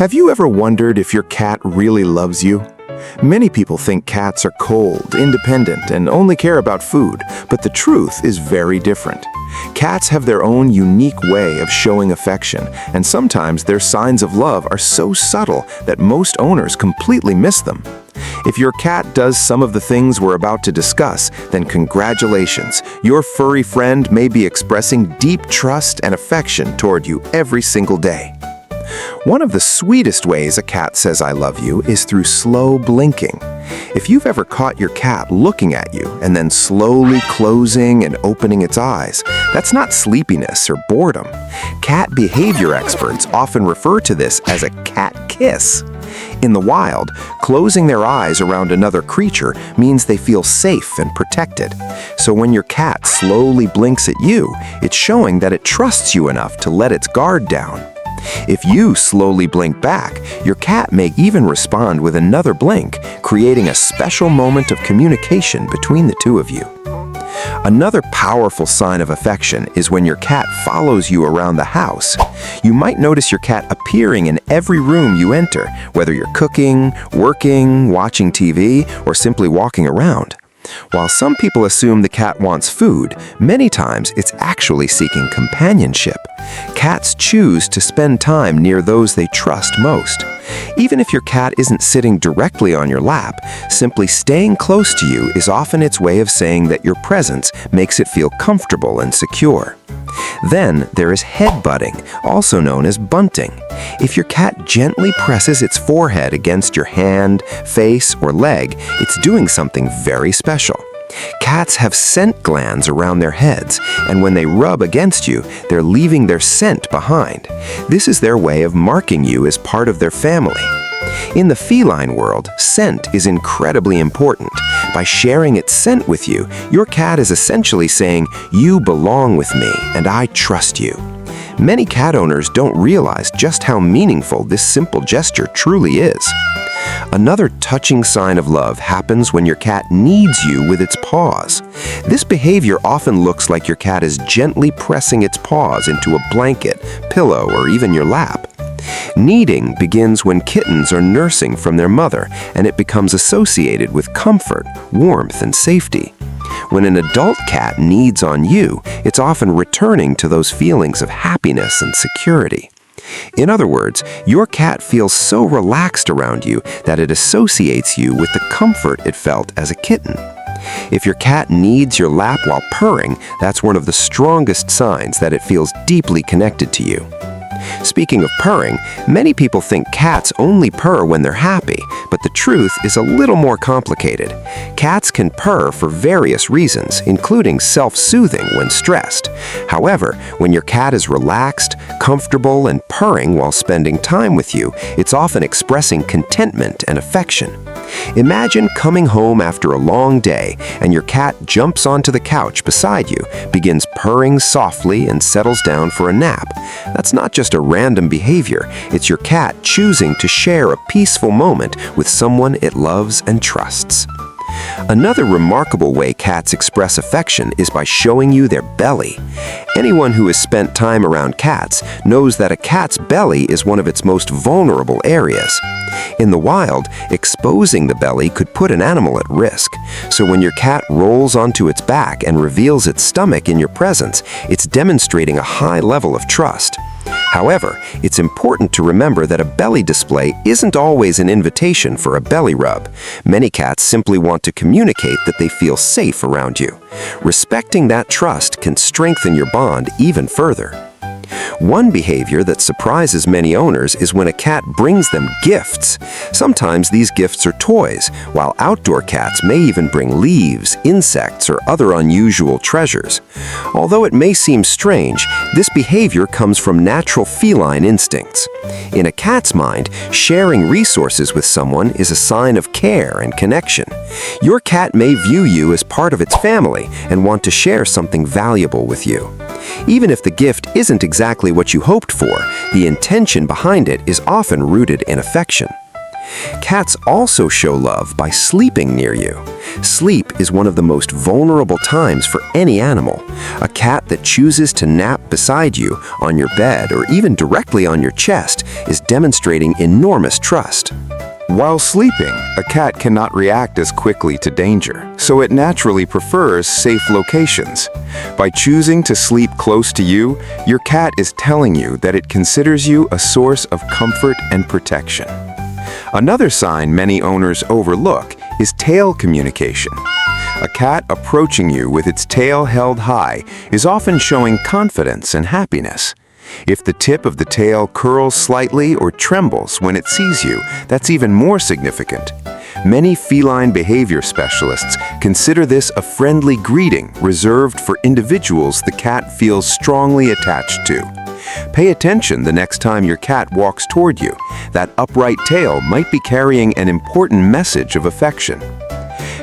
Have you ever wondered if your cat really loves you? Many people think cats are cold, independent, and only care about food, but the truth is very different. Cats have their own unique way of showing affection, and sometimes their signs of love are so subtle that most owners completely miss them. If your cat does some of the things we're about to discuss, then congratulations. Your furry friend may be expressing deep trust and affection toward you every single day. One of the sweetest ways a cat says I love you is through slow blinking. If you've ever caught your cat looking at you and then slowly closing and opening its eyes, that's not sleepiness or boredom. Cat behavior experts often refer to this as a cat kiss. In the wild, closing their eyes around another creature means they feel safe and protected. So when your cat slowly blinks at you, it's showing that it trusts you enough to let its guard down. If you slowly blink back, your cat may even respond with another blink, creating a special moment of communication between the two of you. Another powerful sign of affection is when your cat follows you around the house. You might notice your cat appearing in every room you enter, whether you're cooking, working, watching TV, or simply walking around. While some people assume the cat wants food, many times it's actually seeking companionship. Cats choose to spend time near those they trust most. Even if your cat isn't sitting directly on your lap, simply staying close to you is often its way of saying that your presence makes it feel comfortable and secure. Then there is headbutting, also known as bunting. If your cat gently presses its forehead against your hand, face, or leg, it's doing something very special. Cats have scent glands around their heads, and when they rub against you, they're leaving their scent behind. This is their way of marking you as part of their family. In the feline world, scent is incredibly important. By sharing its scent with you, your cat is essentially saying, "You belong with me, and I trust you." Many cat owners don't realize just how meaningful this simple gesture truly is. Another touching sign of love happens when your cat kneads you with its paws. This behavior often looks like your cat is gently pressing its paws into a blanket, pillow, or even your lap. Kneading begins when kittens are nursing from their mother, and it becomes associated with comfort, warmth, and safety. When an adult cat kneads on you, it's often returning to those feelings of happiness and security. In other words, your cat feels so relaxed around you that it associates you with the comfort it felt as a kitten. If your cat kneads your lap while purring, that's one of the strongest signs that it feels deeply connected to you. Speaking of purring, many people think cats only purr when they're happy, but the truth is a little more complicated. Cats can purr for various reasons, including self-soothing when stressed. However, when your cat is relaxed, comfortable, and purring while spending time with you, it's often expressing contentment and affection. Imagine coming home after a long day, and your cat jumps onto the couch beside you, begins purring softly, and settles down for a nap. That's not just a random behavior, it's your cat choosing to share a peaceful moment with someone it loves and trusts. Another remarkable way cats express affection is by showing you their belly. Anyone who has spent time around cats knows that a cat's belly is one of its most vulnerable areas. In the wild, exposing the belly could put an animal at risk. So when your cat rolls onto its back and reveals its stomach in your presence, it's demonstrating a high level of trust. However, it's important to remember that a belly display isn't always an invitation for a belly rub. Many cats simply want to communicate that they feel safe around you. Respecting that trust can strengthen your bond even further. One behavior that surprises many owners is when a cat brings them gifts. Sometimes these gifts are toys, while outdoor cats may even bring leaves, insects, or other unusual treasures. Although it may seem strange, this behavior comes from natural feline instincts. In a cat's mind, sharing resources with someone is a sign of care and connection. Your cat may view you as part of its family and want to share something valuable with you. Even if the gift isn't exactly what you hoped for, the intention behind it is often rooted in affection. Cats also show love by sleeping near you. Sleep is one of the most vulnerable times for any animal. A cat that chooses to nap beside you, on your bed, or even directly on your chest is demonstrating enormous trust. While sleeping, a cat cannot react as quickly to danger, so it naturally prefers safe locations. By choosing to sleep close to you, your cat is telling you that it considers you a source of comfort and protection. Another sign many owners overlook is tail communication. A cat approaching you with its tail held high is often showing confidence and happiness. If the tip of the tail curls slightly or trembles when it sees you, that's even more significant. Many feline behavior specialists consider this a friendly greeting reserved for individuals the cat feels strongly attached to. Pay attention the next time your cat walks toward you. That upright tail might be carrying an important message of affection.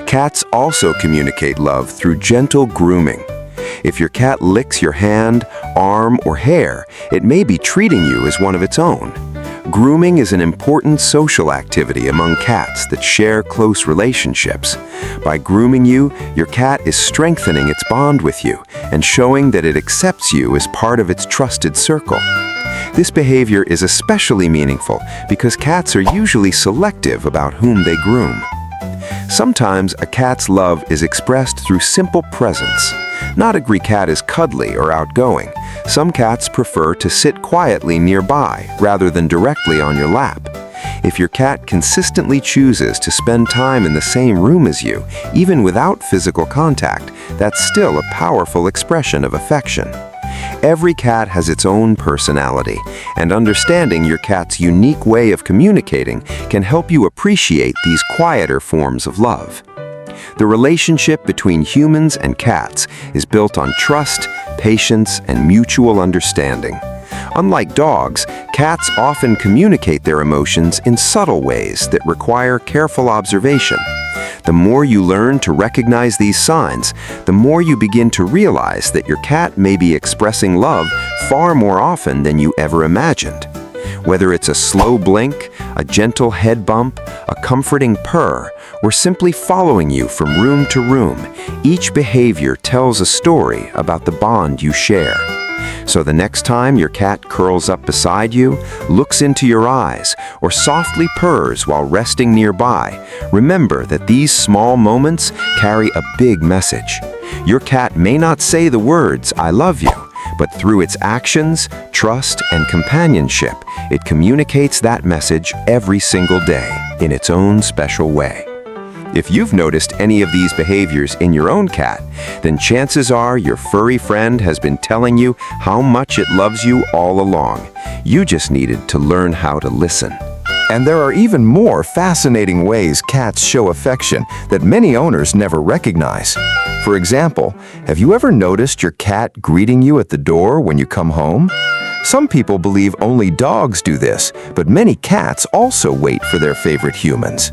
Cats also communicate love through gentle grooming. If your cat licks your hand, arm, or hair, it may be treating you as one of its own. Grooming is an important social activity among cats that share close relationships. By grooming you, your cat is strengthening its bond with you and showing that it accepts you as part of its trusted circle. This behavior is especially meaningful because cats are usually selective about whom they groom. Sometimes a cat's love is expressed through simple presence. Not every cat is cuddly or outgoing. Some cats prefer to sit quietly nearby rather than directly on your lap. If your cat consistently chooses to spend time in the same room as you, even without physical contact, that's still a powerful expression of affection. Every cat has its own personality, and understanding your cat's unique way of communicating can help you appreciate these quieter forms of love. The relationship between humans and cats is built on trust, patience, and mutual understanding. Unlike dogs, cats often communicate their emotions in subtle ways that require careful observation. The more you learn to recognize these signs, the more you begin to realize that your cat may be expressing love far more often than you ever imagined. Whether it's a slow blink, a gentle head bump, a comforting purr, or simply following you from room to room, each behavior tells a story about the bond you share. So the next time your cat curls up beside you, looks into your eyes, or softly purrs while resting nearby, remember that these small moments carry a big message. Your cat may not say the words, "I love you," but through its actions, trust, and companionship, it communicates that message every single day in its own special way. If you've noticed any of these behaviors in your own cat, then chances are your furry friend has been telling you how much it loves you all along. You just needed to learn how to listen. And there are even more fascinating ways cats show affection that many owners never recognize. For example, have you ever noticed your cat greeting you at the door when you come home? Some people believe only dogs do this, but many cats also wait for their favorite humans.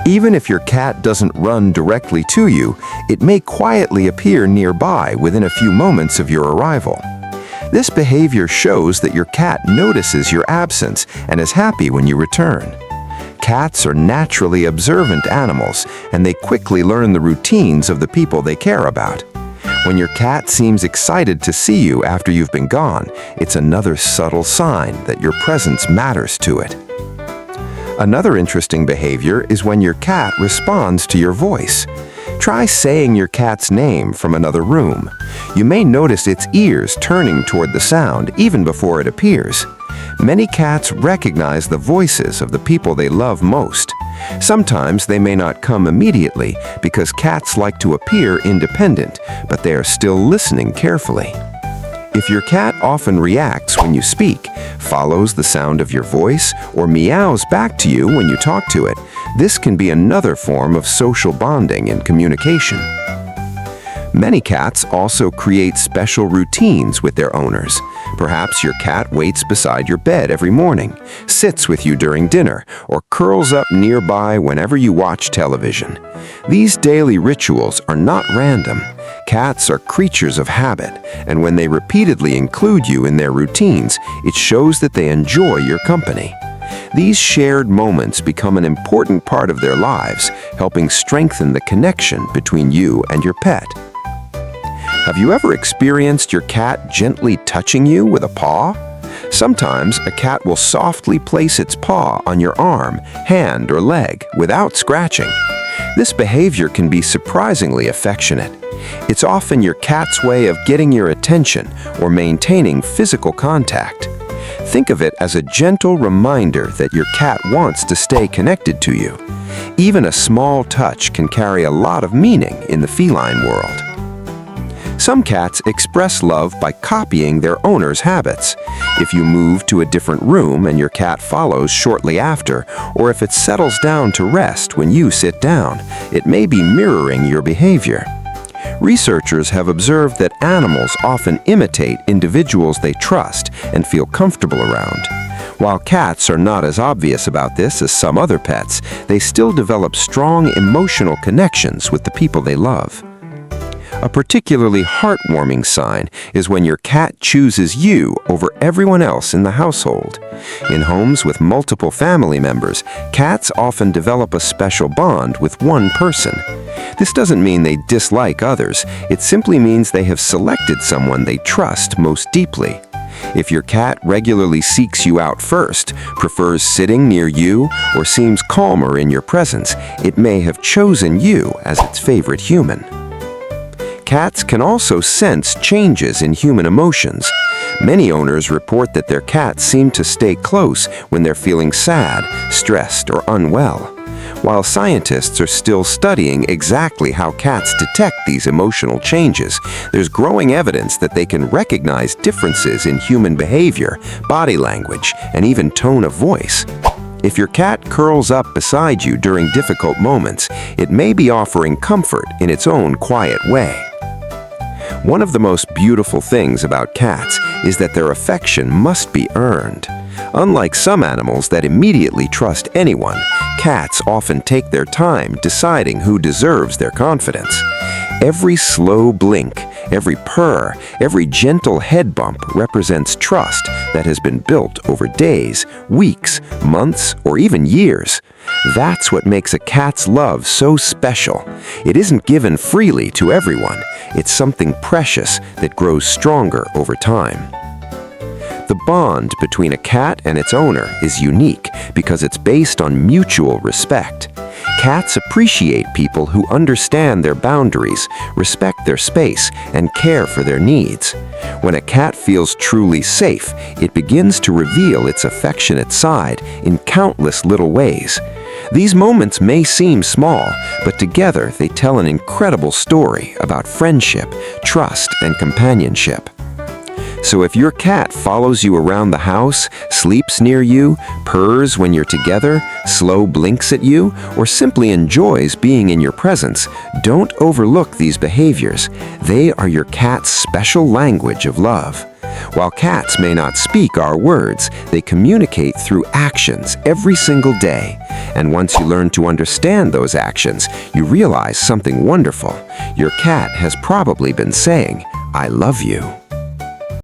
Even if your cat doesn't run directly to you, it may quietly appear nearby within a few moments of your arrival. This behavior shows that your cat notices your absence and is happy when you return. Cats are naturally observant animals, and they quickly learn the routines of the people they care about. When your cat seems excited to see you after you've been gone, it's another subtle sign that your presence matters to it. Another interesting behavior is when your cat responds to your voice. Try saying your cat's name from another room. You may notice its ears turning toward the sound even before it appears. Many cats recognize the voices of the people they love most. Sometimes they may not come immediately because cats like to appear independent, but they are still listening carefully. If your cat often reacts when you speak, follows the sound of your voice, or meows back to you when you talk to it, this can be another form of social bonding and communication. Many cats also create special routines with their owners. Perhaps your cat waits beside your bed every morning, sits with you during dinner, or curls up nearby whenever you watch television. These daily rituals are not random. Cats are creatures of habit, and when they repeatedly include you in their routines, it shows that they enjoy your company. These shared moments become an important part of their lives, helping strengthen the connection between you and your pet. Have you ever experienced your cat gently touching you with a paw? Sometimes a cat will softly place its paw on your arm, hand, or leg without scratching. This behavior can be surprisingly affectionate. It's often your cat's way of getting your attention or maintaining physical contact. Think of it as a gentle reminder that your cat wants to stay connected to you. Even a small touch can carry a lot of meaning in the feline world. Some cats express love by copying their owner's habits. If you move to a different room and your cat follows shortly after, or if it settles down to rest when you sit down, it may be mirroring your behavior. Researchers have observed that animals often imitate individuals they trust and feel comfortable around. While cats are not as obvious about this as some other pets, they still develop strong emotional connections with the people they love. A particularly heartwarming sign is when your cat chooses you over everyone else in the household. In homes with multiple family members, cats often develop a special bond with one person. This doesn't mean they dislike others, it simply means they have selected someone they trust most deeply. If your cat regularly seeks you out first, prefers sitting near you, or seems calmer in your presence, it may have chosen you as its favorite human. Cats can also sense changes in human emotions. Many owners report that their cats seem to stay close when they're feeling sad, stressed, or unwell. While scientists are still studying exactly how cats detect these emotional changes, there's growing evidence that they can recognize differences in human behavior, body language, and even tone of voice. If your cat curls up beside you during difficult moments, it may be offering comfort in its own quiet way. One of the most beautiful things about cats is that their affection must be earned. Unlike some animals that immediately trust anyone, cats often take their time deciding who deserves their confidence. Every slow blink, every purr, every gentle head bump represents trust that has been built over days, weeks, months, or even years. That's what makes a cat's love so special. It isn't given freely to everyone. It's something precious that grows stronger over time. The bond between a cat and its owner is unique because it's based on mutual respect. Cats appreciate people who understand their boundaries, respect their space, and care for their needs. When a cat feels truly safe, it begins to reveal its affectionate side in countless little ways. These moments may seem small, but together they tell an incredible story about friendship, trust, and companionship. So if your cat follows you around the house, sleeps near you, purrs when you're together, slow blinks at you, or simply enjoys being in your presence, don't overlook these behaviors. They are your cat's special language of love. While cats may not speak our words, they communicate through actions every single day. And once you learn to understand those actions, you realize something wonderful. Your cat has probably been saying, "I love you."